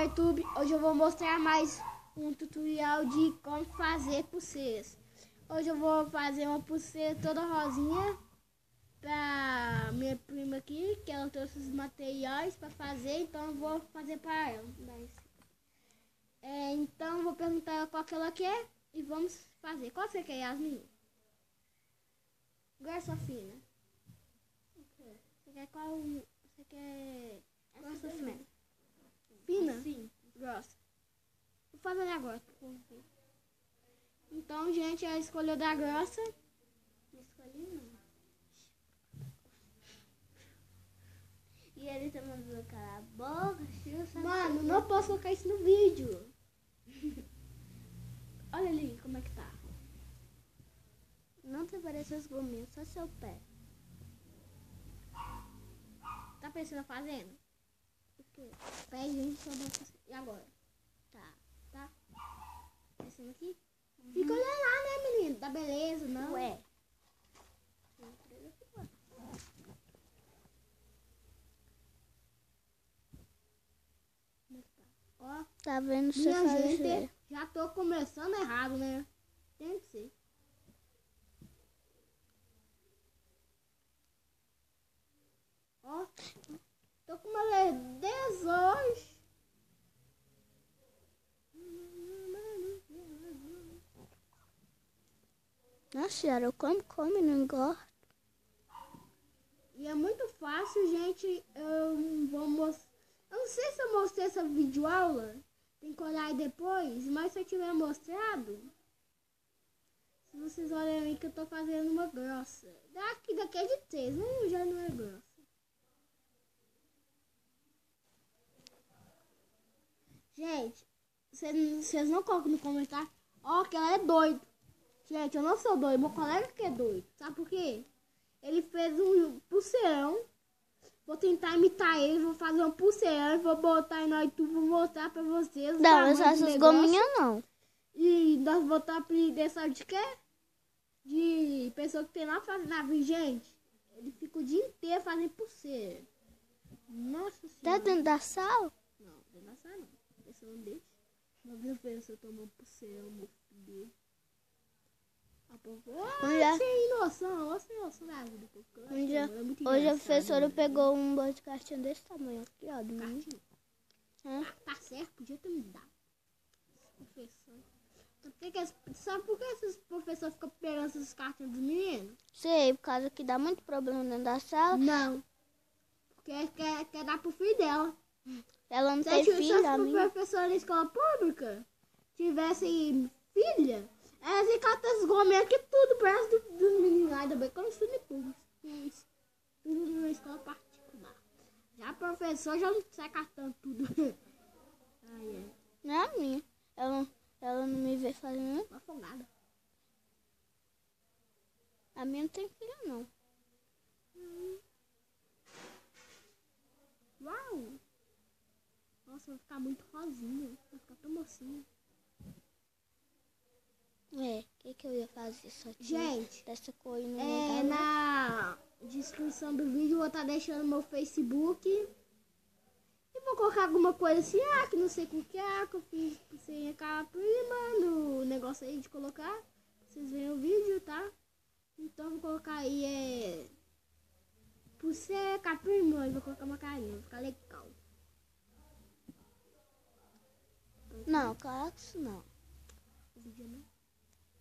galera do YouTube, hoje eu vou mostrar mais um tutorial de como fazer pulseiras. Hoje eu vou fazer uma pulseira toda rosinha pra minha prima aqui, que ela trouxe os materiais pra fazer, então eu vou fazer pra ela. Então eu vou perguntar ela qual que ela quer e vamos fazer. Qual você quer, Yasmin? Grossa ou fina? Você quer qual? Você quer grossa ou fina? Fina? Sim. Grossa. Vou fazer agora. Então, gente, ela escolheu da grossa. Não escolhi, não. E ele tá mandando calar a boca. Mano, não posso colocar isso no vídeo. Olha ali como é que tá. Não te parece as gominhas, só seu pé. Tá pensando fazendo? O quê? Pé, gente, só vou fazer. E agora? Tá. Pensando aqui? Fica olhando lá, né, menino? Tá beleza, não? Ué. Ó, Tá vendo você minha fazer? gente, já tô começando errado, né? Tem que ser. Ó, tô com uma lerdez hoje. Nossa, Yara, eu come, não engorda. E é muito fácil, gente. Eu vou mostrar. Eu não sei se eu mostrei essa videoaula. Tem que olhar aí depois. Mas se eu tiver mostrado, se vocês olharem aí que eu tô fazendo uma grossa. Daqui é de 3, já não é grossa. Gente, vocês não colocam no comentário. Ó, que ela é doida. Gente, eu não sou doido. Meu colega que é doido. Sabe por quê? Ele fez um pulseirão. Vou tentar imitar ele. Vou fazer um pulseirão. Vou botar aí no YouTube. Vou mostrar pra vocês. Não, mas essas gominhas não. E nós vamos botar apelido, sabe de quê? De pessoa que tem lá fazendo na vida. Gente, ele fica o dia inteiro fazendo pulseira. Nossa Tá senhora. dentro da sala? Não, dentro da sala não. Esse não deixa. Uma vez eu tomou pulseira, meu filho. A povo, sem noção, ó, sem noção da vida. Hoje a professora pegou um bolo de cartinha desse tamanho aqui, ó. Do Cartinha? Tá certo, podia ter me dado. Professor. Sabe por que esses professores ficam pegando essas cartinhas dos meninos? Sei, por causa que dá muito problema dentro da sala. Não. Porque quer dar pro filho dela. Ela não tem filha, se os professores da escola pública tivessem filha, elas iam catar essas gominhas aqui tudo para as dos meninos. Ainda bem que eu não estudo em público. Tudo numa escola particular. Já a professora já não sai catando tudo. Não é a minha. Ela não me vê fazendo. Afogada. A minha não tem filha, não. Uau! Nossa, vai ficar muito rosinha. Vai ficar tão mocinha. O que eu ia fazer? Só gente, dessa cor aí no na descrição do vídeo eu vou estar deixando meu Facebook. E vou colocar alguma coisa assim, que não sei o que eu fiz sem a prima no negócio aí de colocar. Pra vocês verem o vídeo, tá? Então vou colocar aí, por ser caprima, eu vou colocar uma carinha, vai ficar legal. Não, claro que isso não. O vídeo não.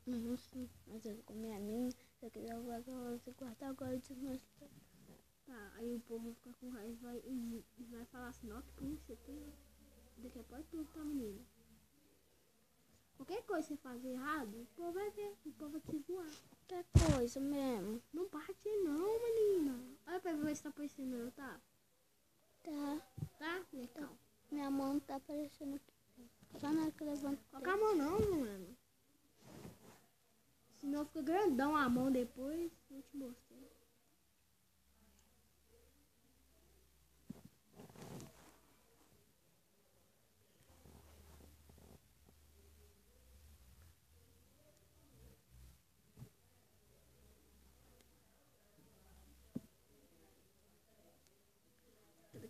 Não, sim. Mas eu vou comer a minha. Se eu quiser, eu vou guardar agora de mostrar. Tá, aí o povo vai ficar com raiva e vai falar assim, ó, que punho você tem. Daqui a pouco tudo tá menina. Qualquer coisa que você fazer errado, o povo vai ver, o povo vai te zoar. Qualquer coisa mesmo. Não bate não, menina. Olha pra ver se tá aparecendo eu, tá? Tá. Tá? Legal. Minha mão tá aparecendo aqui. Só na hora que eu levanto. Coloca a mão não, mano. Senão fica grandão a mão depois. Eu te mostro.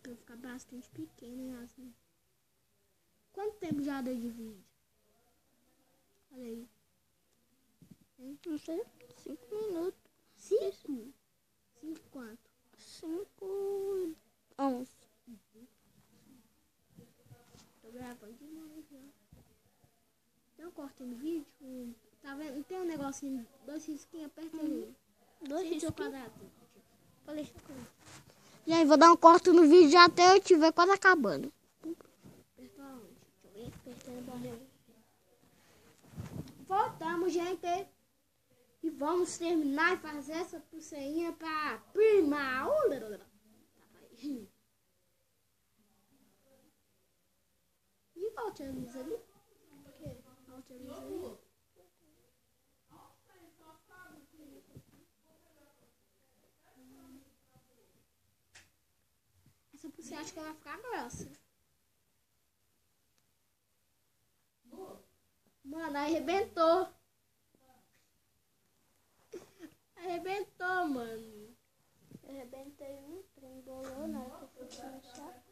Vai ficar bastante pequeno, hein, assim. tempo já deu de vídeo? Olha aí. Não sei, 5 minutos. 5? 5 quanto? 5, 11. Tô gravando de novo já. Tem um corte no vídeo? Tá vendo? Tem um negocinho, 2 risquinhos, aperta ali. 2 Sem seu risquinhos. quadrado. Falei. E aí, vou dar um corte no vídeo já até eu tiver quase acabando. Apertou aonde? Deixa eu ver. Apertando a barriga. Voltamos, gente. E vamos terminar e fazer essa pulseirinha pra prima. E volte a luz ali. Volte a luz ali. Essa pulseira acho que ela vai ficar grossa. Mano, arrebentou. Arrebentou, mano. Eu arrebentei um trem, embolou na hora que eu fui puxar.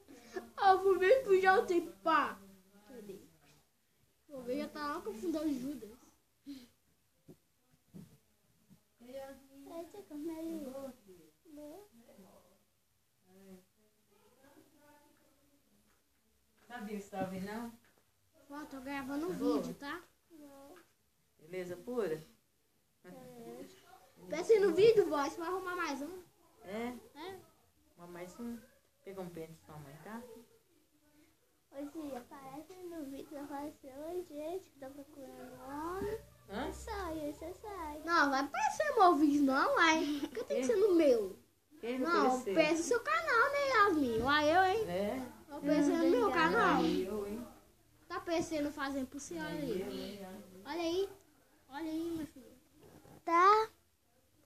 Vou ver que já tem pá. Cadê? Vou ver, já tá lá com o fundo das Judas. Eita, como é isso? Sabia que você tá ouvindo, não? Ó, tô gravando um vídeo, tá? Beleza pura? Pensa aí no vídeo, vó. Você vai arrumar mais um. É? É? Mais um. Pega um pente sua mãe, tá? Hoje aparece no vídeo, eu falo assim, oi gente, tô procurando um homem. Hã? Você sai. Não, vai aparecer meu vídeo não, vai. Porque tem que ser no meu. Quem vai Não, aparecer? pensa no seu canal, né, Yasmin? Uai, eu, hein? É? Eu pensei no meu canal. Eu, hein? Tá pensando em fazer pulseira aí. Olha aí. Olha aí, minha filha. Tá?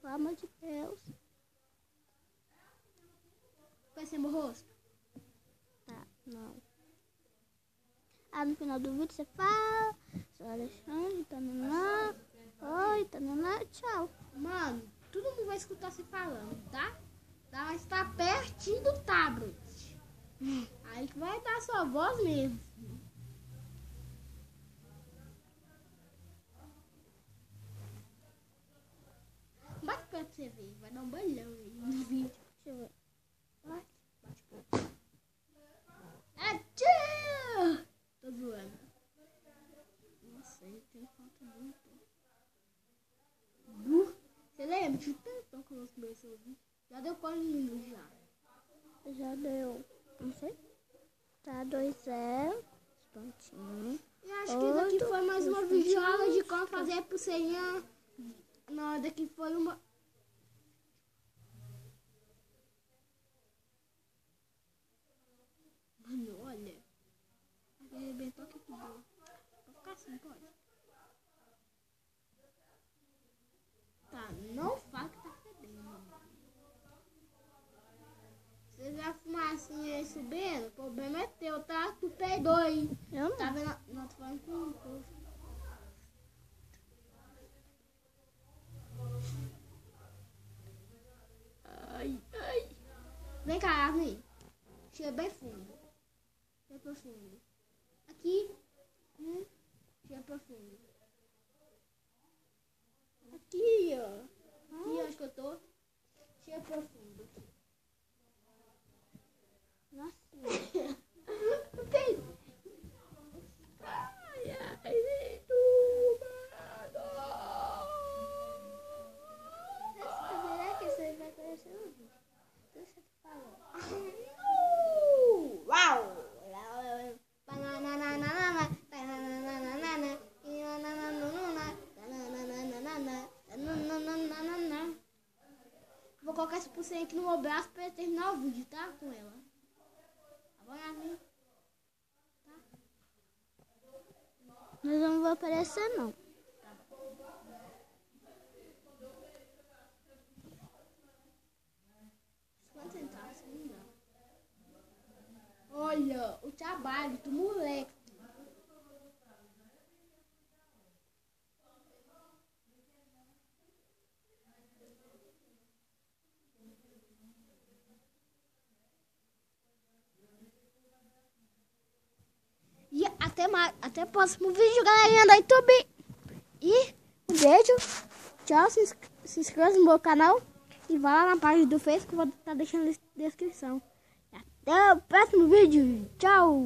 Pelo amor de Deus. Pensa no meu rosto. Tá, não. Ah, no final do vídeo você fala, sou Alexandre, tananã, oi, tananã, tchau. Mano, todo mundo vai escutar você falando, tá? Vai estar pertinho do tablet. Aí que vai dar sua voz mesmo. Bate pra você ver, vai dar um balhão aí no vídeo. Deixa eu ver. Bate. Tchau! Tô zoando. Nossa, ele tem falta muito. Você lembra de tanto que nós começamos? Já deu quantos minutos já? Já deu, não sei. Tá, 2-0, pontinhos. Eu acho que daqui Oito, foi mais uma dois videoaula de pontinhos. como fazer a pulseirinha. Não, daqui foi uma... Mano, olha. Arrebentou aqui tudo. Pode ficar assim, pode. Tá, não fala que tá fedendo. Você vê a fumacinha aí subindo, o problema é teu, tá? Tu peidou aí. Eu não. Tá vendo? Não, tô falando com o povo. Ai. Vem cá, Yasmin. Chega bem fundo. Chega profundo. Aqui. Chega profundo. Aqui, ó. Aqui, onde que eu tô. Chega profundo. Nossa. Peido. Será que isso aí vai aparecer no vídeo? Deixa eu falar. Uau! Vou colocar essa pulseira aqui no meu braço pra terminar o vídeo, tá? Com ela. Tá bom, Yasmin? Mas eu não vou aparecer, não. Quantos centavos? Não dá. Olha, o trabalho do moleque. E até Até o próximo vídeo, galerinha do YouTube. E um beijo. Tchau. Se inscreva no meu canal. E vá lá na página do Facebook que eu vou estar deixando na descrição. Até o próximo vídeo. Tchau.